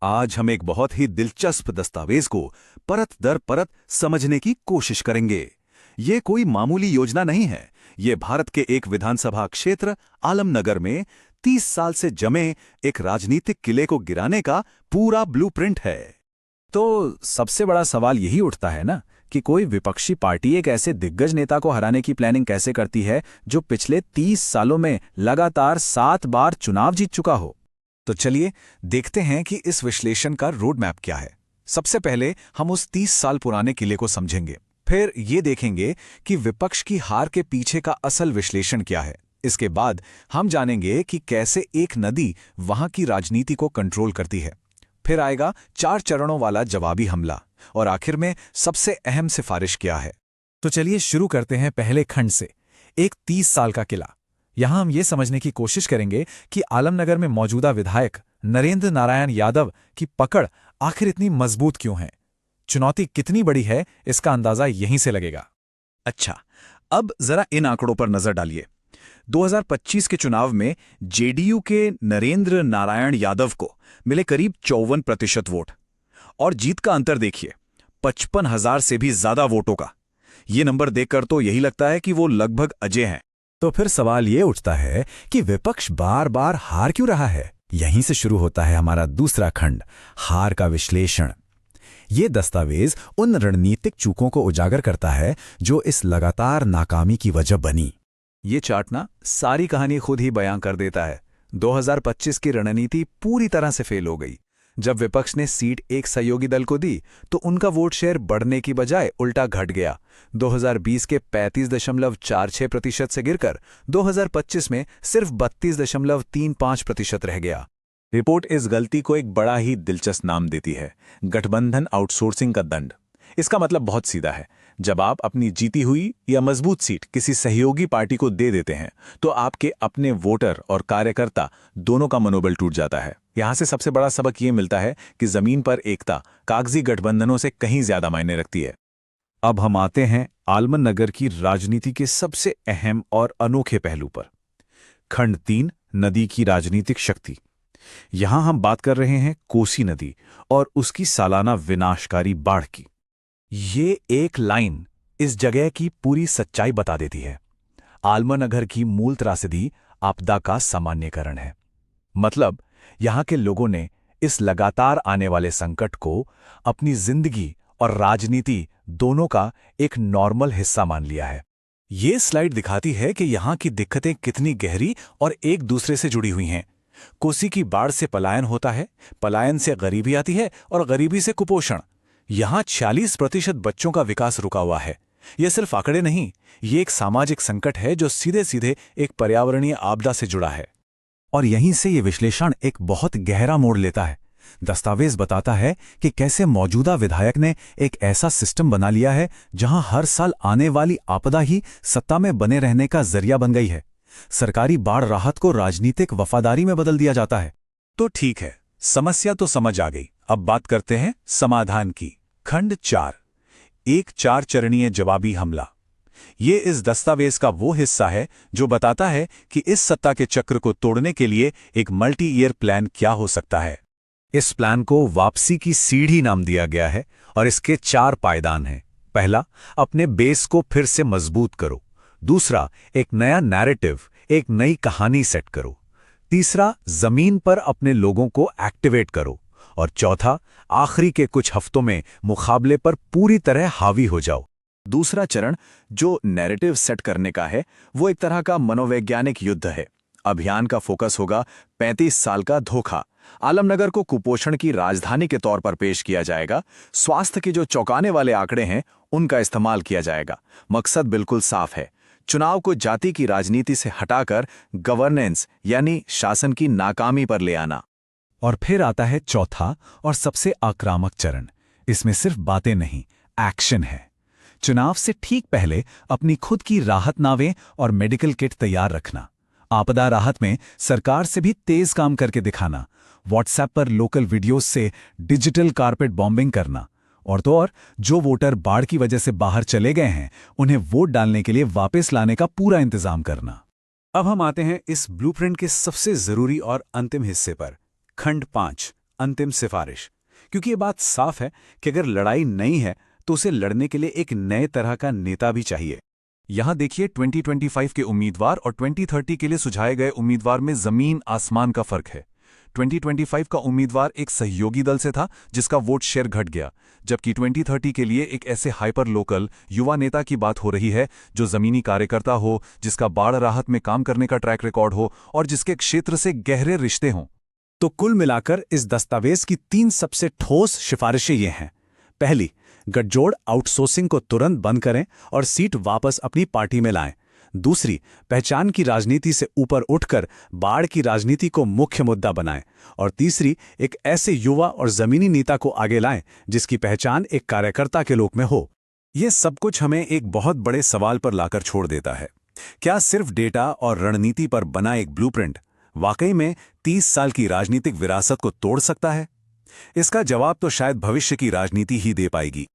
आज हम एक बहुत ही दिलचस्प दस्तावेज को परत दर परत समझने की कोशिश करेंगे। ये कोई मामूली योजना नहीं है। ये भारत के एक विधानसभा क्षेत्र आलमनगर में 30 साल से जमे एक राजनीतिक किले को गिराने का पूरा ब्लूप्रिंट है। तो सबसे बड़ा सवाल यही उठता है ना कि कोई विपक्षी पार्टी एक ऐसे दिग्गज नेता को हराने की प्लानिंग कैसे करती है जो पिछले 30 सालों में लगातार 7 बार चुनाव जीत चुका हो। तो चलिए देखते हैं कि इस विश्लेषण का रोड मैप क्या है। सबसे पहले हम उस 30 साल पुराने किले को समझेंगे, फिर ये देखेंगे कि विपक्ष की हार के पीछे का असल विश्लेषण क्या है। इसके बाद हम जानेंगे कि कैसे एक नदी वहां की राजनीति को कंट्रोल करती है। फिर आएगा 4 चरणों वाला जवाबी हमला और आखिर में सबसे अहम सिफारिश क्या है। तो चलिए शुरू करते हैं पहले खंड से, एक 30 साल का किला। यहां हम ये समझने की कोशिश करेंगे कि आलमनगर में मौजूदा विधायक नरेंद्र नारायण यादव की पकड़ आखिर इतनी मजबूत क्यों है। चुनौती कितनी बड़ी है इसका अंदाजा यहीं से लगेगा। अच्छा, अब जरा इन आंकड़ों पर नजर डालिए। 2025 के चुनाव में जेडीयू के नरेंद्र नारायण यादव को मिले करीब 54% वोट और जीत का अंतर देखिए 55,000 से भी ज्यादा वोटों का। ये नंबर देखकर तो यही लगता है कि वो लगभग अजय हैं। तो फिर सवाल ये उठता है कि विपक्ष बार बार हार क्यों रहा है। यहीं से शुरू होता है हमारा दूसरा खंड, हार का विश्लेषण। ये दस्तावेज उन रणनीतिक चूकों को उजागर करता है जो इस लगातार नाकामी की वजह बनी। ये चार्ट ना सारी कहानी खुद ही बयां कर देता है। 2025 की रणनीति पूरी तरह से फेल हो गई। जब विपक्ष ने सीट एक सहयोगी दल को दी तो उनका वोट शेयर बढ़ने की बजाय उल्टा घट गया। 2020 के 35.46% से गिरकर 2025 में सिर्फ 32.35% रह गया। रिपोर्ट इस गलती को एक बड़ा ही दिलचस्प नाम देती है, गठबंधन आउटसोर्सिंग का दंड। इसका मतलब बहुत सीधा है, जब आप अपनी जीती हुई या मजबूत सीट किसी सहयोगी पार्टी को दे देते हैं तो आपके अपने वोटर और कार्यकर्ता दोनों का मनोबल टूट जाता है। यहां से सबसे बड़ा सबक ये मिलता है कि जमीन पर एकता कागजी गठबंधनों से कहीं ज्यादा मायने रखती है। अब हम आते हैं आलमनगर की राजनीति के सबसे अहम और अनोखे पहलू पर। खंड 3, नदी की राजनीतिक शक्ति। यहां हम बात कर रहे हैं कोसी नदी और उसकी सालाना विनाशकारी बाढ़ की। ये एक लाइन इस जगह की पूरी सच्चाई बता देती है। आलमनगर की मूल त्रासदी आपदा का सामान्यकरण है। मतलब यहां के लोगों ने इस लगातार आने वाले संकट को अपनी जिंदगी और राजनीति दोनों का एक नॉर्मल हिस्सा मान लिया है। ये स्लाइड दिखाती है कि यहां की दिक्कतें कितनी गहरी और एक दूसरे से जुड़ी हुई हैं। कोसी की बाढ़ से पलायन होता है, पलायन से गरीबी आती है और गरीबी से कुपोषण। यहां 46% बच्चों का विकास रुका हुआ है। यह सिर्फ आंकड़े नहीं, ये एक सामाजिक संकट है जो सीधे सीधे एक पर्यावरणीय आपदा से जुड़ा है। और यहीं से ये विश्लेषण एक बहुत गहरा मोड़ लेता है। दस्तावेज बताता है कि कैसे मौजूदा विधायक ने एक ऐसा सिस्टम बना लिया है जहां हर साल आने वाली आपदा ही सत्ता में बने रहने का जरिया बन गई है। सरकारी बाढ़ राहत को राजनीतिक वफादारी में बदल दिया जाता है। तो ठीक है, समस्या तो समझ आ गई। अब बात करते हैं समाधान की। खंड 4, एक 4 चरणीय जवाबी हमला। ये इस दस्तावेज का वो हिस्सा है जो बताता है कि इस सत्ता के चक्र को तोड़ने के लिए एक मल्टी ईयर प्लान क्या हो सकता है। इस प्लान को वापसी की सीढ़ी नाम दिया गया है और इसके 4 पायदान हैं। पहला, अपने बेस को फिर से मजबूत करो। दूसरा, एक नया नैरेटिव, एक नई कहानी सेट करो। तीसरा, जमीन पर अपने लोगों को एक्टिवेट करो। और चौथा, आखिरी के कुछ हफ्तों में मुकाबले पर पूरी तरह हावी हो जाओ। दूसरा चरण जो नैरेटिव सेट करने का है, वो एक तरह का मनोवैज्ञानिक युद्ध है। अभियान का फोकस होगा 35 साल का धोखा। आलमनगर को कुपोषण की राजधानी के तौर पर पेश किया जाएगा। स्वास्थ्य के जो चौंकाने वाले आंकड़े हैं उनका इस्तेमाल किया जाएगा। मकसद बिल्कुल साफ है, चुनाव को जाति की राजनीति से हटाकर गवर्नेंस यानी शासन की नाकामी पर ले आना। और फिर आता है चौथा और सबसे आक्रामक चरण। इसमें सिर्फ बातें नहीं, एक्शन है। चुनाव से ठीक पहले अपनी खुद की राहत नावें और मेडिकल किट तैयार रखना। आपदा राहत में सरकार से भी तेज काम करके दिखाना। व्हाट्सएप पर लोकल वीडियोस से डिजिटल कारपेट बॉम्बिंग करना। और तो और जो वोटर बाढ़ की वजह से बाहर चले गए हैं उन्हें वोट डालने के लिए वापस लाने का पूरा इंतजाम करना। अब हम आते हैं इस ब्लूप्रिंट के सबसे जरूरी और अंतिम हिस्से पर। खंड 5, अंतिम सिफारिश, क्योंकि ये बात साफ है कि अगर लड़ाई नहीं है तो उसे लड़ने के लिए एक नए तरह का नेता भी चाहिए। यहां देखिए 2025 के उम्मीदवार और 2030 के लिए सुझाए गए उम्मीदवार में जमीन आसमान का फर्क है। 2025 का उम्मीदवार एक सहयोगी दल से था जिसका वोट शेयर घट गया, जबकि 2030 के लिए एक ऐसे हाइपर लोकल युवा नेता की बात हो रही है जो जमीनी कार्यकर्ता हो, जिसका बाढ़ राहत में काम करने का ट्रैक रिकॉर्ड हो और जिसके क्षेत्र से गहरे रिश्ते हों। तो कुल मिलाकर इस दस्तावेज की 3 सबसे ठोस सिफारिशें ये हैं। पहली, गठजोड़ आउटसोर्सिंग को तुरंत बंद करें और सीट वापस अपनी पार्टी में लाएं। दूसरी, पहचान की राजनीति से ऊपर उठकर बाढ़ की राजनीति को मुख्य मुद्दा बनाएं। और तीसरी, एक ऐसे युवा और जमीनी नेता को आगे लाएं जिसकी पहचान एक कार्यकर्ता के रूप में हो। ये सब कुछ हमें एक बहुत बड़े सवाल पर लाकर छोड़ देता है। क्या सिर्फ डेटा और रणनीति पर बना एक ब्लूप्रिंट वाकई में 30 साल की राजनीतिक विरासत को तोड़ सकता है? इसका जवाब तो शायद भविष्य की राजनीति ही दे पाएगी।